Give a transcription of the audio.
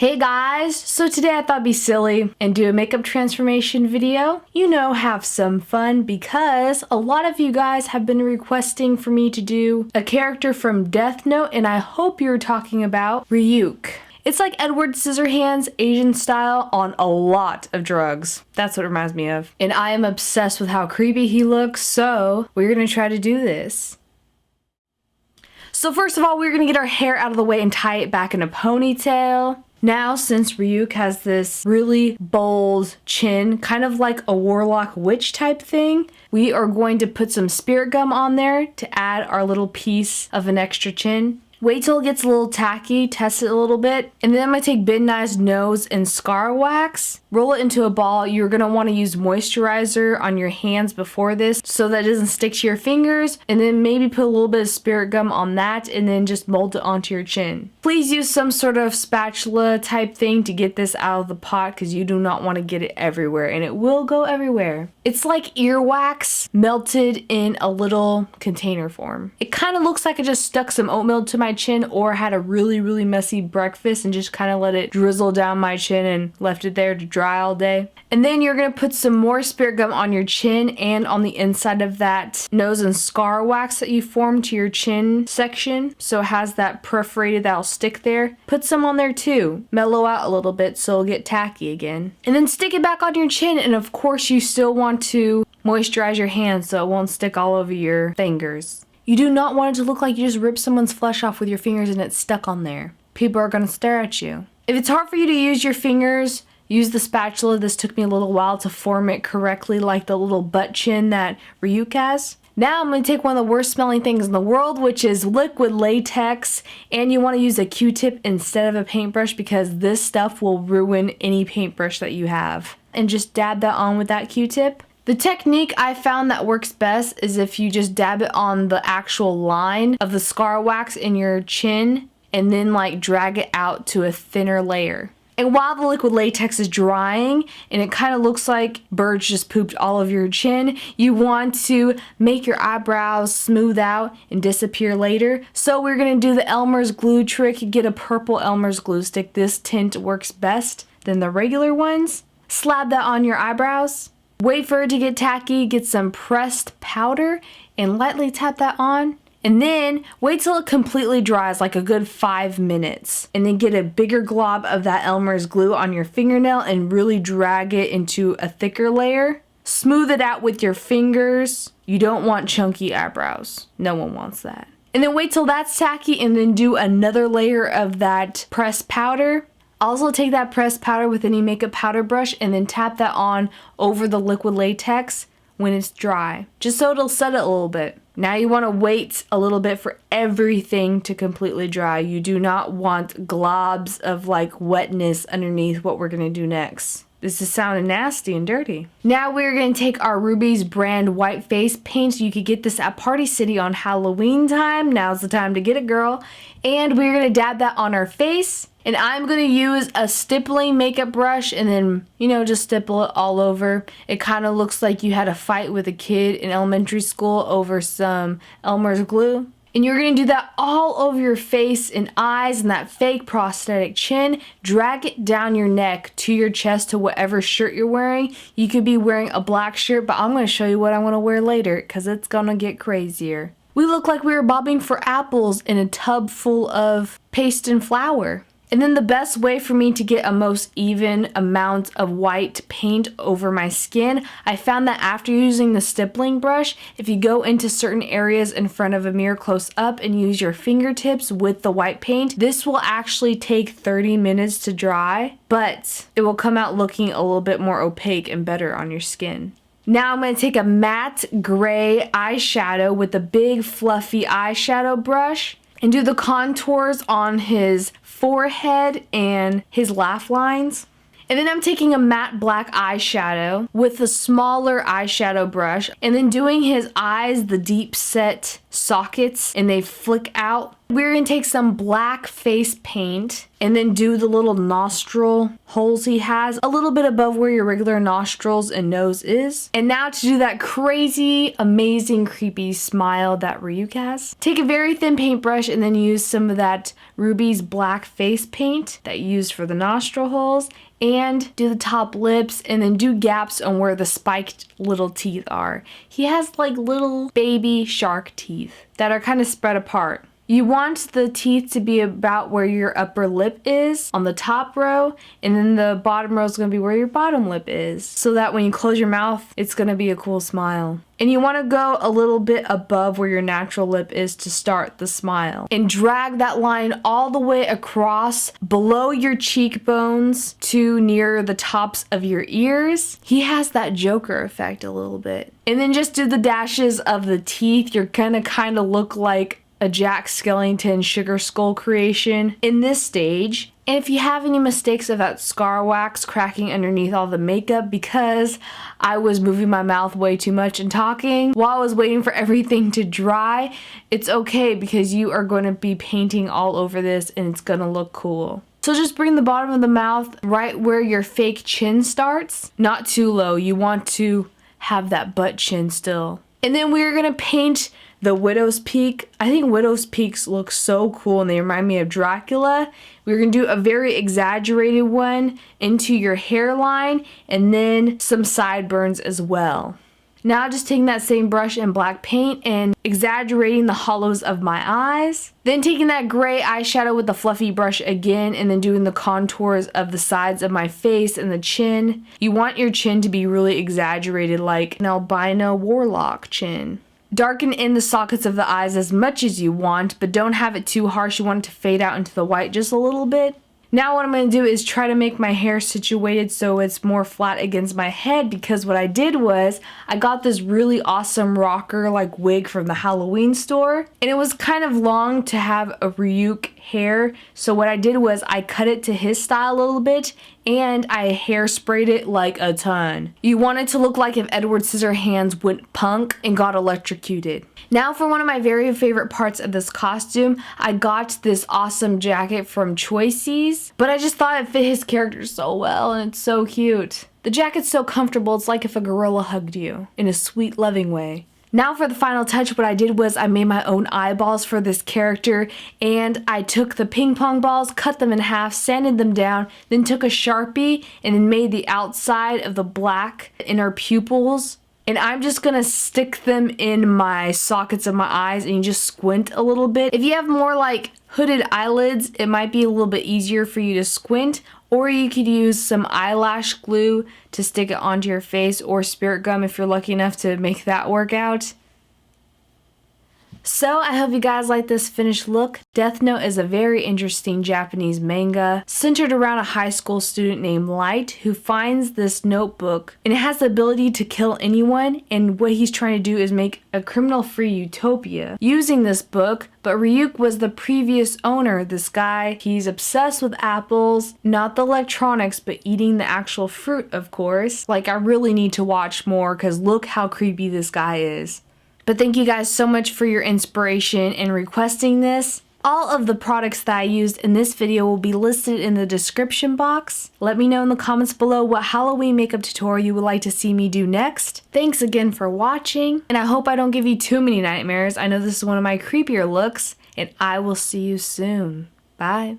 Hey guys, so today I thought it'd be silly and do a makeup transformation video. You know, have some fun because a lot of you guys have been requesting for me to do a character from Death Note, and I hope you're talking about Ryuk. It's like Edward Scissorhands Asian style on a lot of drugs. That's what it reminds me of. And I am obsessed with how creepy he looks, so we're gonna try to do this. So first of all, we're gonna get our hair out of the way and tie it back in a ponytail. Now, since Ryuk has this really bold chin, kind of like a warlock witch type thing, we are going to put some spirit gum on there to add our little piece of an extra chin. Wait till it gets a little tacky, test it a little bit, and then I'm going to take Ben Nye's nose and scar wax, roll it into a ball. You're going to want to use moisturizer on your hands before this so that it doesn't stick to your fingers, and then maybe put a little bit of spirit gum on that and then just mold it onto your chin. Please use some sort of spatula type thing to get this out of the pot because you do not want to get it everywhere, and it will go everywhere. It's like earwax melted in a little container form. It kind of looks like I just stuck some oatmeal to my chin or had a really messy breakfast and just kind of let it drizzle down my chin and left it there to dry all day. And then you're going to put some more spirit gum on your chin and on the inside of that nose and scar wax that you formed to your chin section, so it has that perforated that'll stick there. Put some on there too. Mellow out a little bit so it'll get tacky again. And then stick it back on your chin, and of course you still want to moisturize your hands so it won't stick all over your fingers. You do not want it to look like you just ripped someone's flesh off with your fingers and it's stuck on there. People are going to stare at you. If it's hard for you to use your fingers, use the spatula. This took me a little while to form it correctly, like the little butt chin that Ryuk has. Now I'm going to take one of the worst smelling things in the world, which is liquid latex, and you want to use a Q-tip instead of a paintbrush because this stuff will ruin any paintbrush that you have. And just dab that on with that Q-tip. The technique I found that works best is if you just dab it on the actual line of the scar wax in your chin and then like drag it out to a thinner layer. And while the liquid latex is drying and it kind of looks like birds just pooped all over your chin, you want to make your eyebrows smooth out and disappear later. So we're going to do the Elmer's glue trick. Get a purple Elmer's glue stick. This tint works best than the regular ones. Slap that on your eyebrows. Wait for it to get tacky, get some pressed powder, and lightly tap that on. And then wait till it completely dries, like a good 5 minutes. And then get a bigger glob of that Elmer's glue on your fingernail and really drag it into a thicker layer. Smooth it out with your fingers. You don't want chunky eyebrows. No one wants that. And then wait till that's tacky and then do another layer of that pressed powder. Also take that pressed powder with any makeup powder brush and then tap that on over the liquid latex when it's dry, just so it'll set it a little bit. Now you want to wait a little bit for everything to completely dry. You do not want globs of like wetness underneath what we're going to do next. This is sounding nasty and dirty. Now we're going to take our Rubies brand white face paint. You could get this at Party City on Halloween time. Now's the time to get it, girl. And we're going to dab that on our face. And I'm going to use a stippling makeup brush and then, just stipple it all over. It kind of looks like you had a fight with a kid in elementary school over some Elmer's glue. And you're going to do that all over your face and eyes and that fake prosthetic chin. Drag it down your neck to your chest to whatever shirt you're wearing. You could be wearing a black shirt, but I'm going to show you what I want to wear later because it's going to get crazier. We look like we were bobbing for apples in a tub full of paste and flour. And then the best way for me to get a most even amount of white paint over my skin, I found that after using the stippling brush, if you go into certain areas in front of a mirror close up and use your fingertips with the white paint, this will actually take 30 minutes to dry, but it will come out looking a little bit more opaque and better on your skin. Now I'm going to take a matte gray eyeshadow with a big fluffy eyeshadow brush and do the contours on his forehead and his laugh lines. And then I'm taking a matte black eyeshadow with a smaller eyeshadow brush and then doing his eyes the deep set sockets and they flick out. We're gonna take some black face paint and then do the little nostril holes he has a little bit above where your regular nostrils and nose is. And now to do that crazy, amazing, creepy smile that Ryuk has, take a very thin paintbrush and then use some of that Rubies black face paint that you used for the nostril holes, and do the top lips and then do gaps on where the spiked little teeth are. He has like little baby shark teeth that are kind of spread apart. You want the teeth to be about where your upper lip is on the top row, and then the bottom row is going to be where your bottom lip is, so that when you close your mouth, it's going to be a cool smile. And you want to go a little bit above where your natural lip is to start the smile. And drag that line all the way across below your cheekbones to near the tops of your ears. He has that Joker effect a little bit. And then just do the dashes of the teeth. You're going to kind of look like a Jack Skellington sugar skull creation in this stage. And if you have any mistakes of that scar wax cracking underneath all the makeup because I was moving my mouth way too much and talking while I was waiting for everything to dry, it's okay because you are going to be painting all over this and it's going to look cool. So just bring the bottom of the mouth right where your fake chin starts, not too low. You want to have that butt chin still. And then we're going to paint the widow's peak. I think widow's peaks look so cool and they remind me of Dracula. We're going to do a very exaggerated one into your hairline and then some sideburns as well. Now just taking that same brush and black paint and exaggerating the hollows of my eyes. Then taking that gray eyeshadow with the fluffy brush again and then doing the contours of the sides of my face and the chin. You want your chin to be really exaggerated like an albino warlock chin. Darken in the sockets of the eyes as much as you want, but don't have it too harsh. You want it to fade out into the white just a little bit. Now what I'm going to do is try to make my hair situated so it's more flat against my head, because what I did was I got this really awesome rocker like wig from the Halloween store, and it was kind of long to have a Ryuk hair, so what I did was I cut it to his style a little bit and I hairsprayed it like a ton. You want it to look like if Edward Scissorhands went punk and got electrocuted. Now for one of my very favorite parts of this costume, I got this awesome jacket from Choices, but I just thought it fit his character so well and it's so cute. The jacket's so comfortable, it's like if a gorilla hugged you in a sweet, loving way. Now for the final touch, what I did was I made my own eyeballs for this character, and I took the ping pong balls, cut them in half, sanded them down, then took a Sharpie and then made the outside of the black inner pupils. And I'm just gonna stick them in my sockets of my eyes and you just squint a little bit. If you have more like hooded eyelids, it might be a little bit easier for you to squint, or you could use some eyelash glue to stick it onto your face, or spirit gum if you're lucky enough to make that work out. So I hope you guys like this finished look. Death Note is a very interesting Japanese manga centered around a high school student named Light who finds this notebook, and it has the ability to kill anyone, and what he's trying to do is make a criminal-free utopia using this book. But Ryuk was the previous owner. This guy, he's obsessed with apples, not the electronics, but eating the actual fruit, of course. Like, I really need to watch more because look how creepy this guy is. But thank you guys so much for your inspiration in requesting this. All of the products that I used in this video will be listed in the description box. Let me know in the comments below what Halloween makeup tutorial you would like to see me do next. Thanks again for watching, and I hope I don't give you too many nightmares. I know this is one of my creepier looks, and I will see you soon. Bye.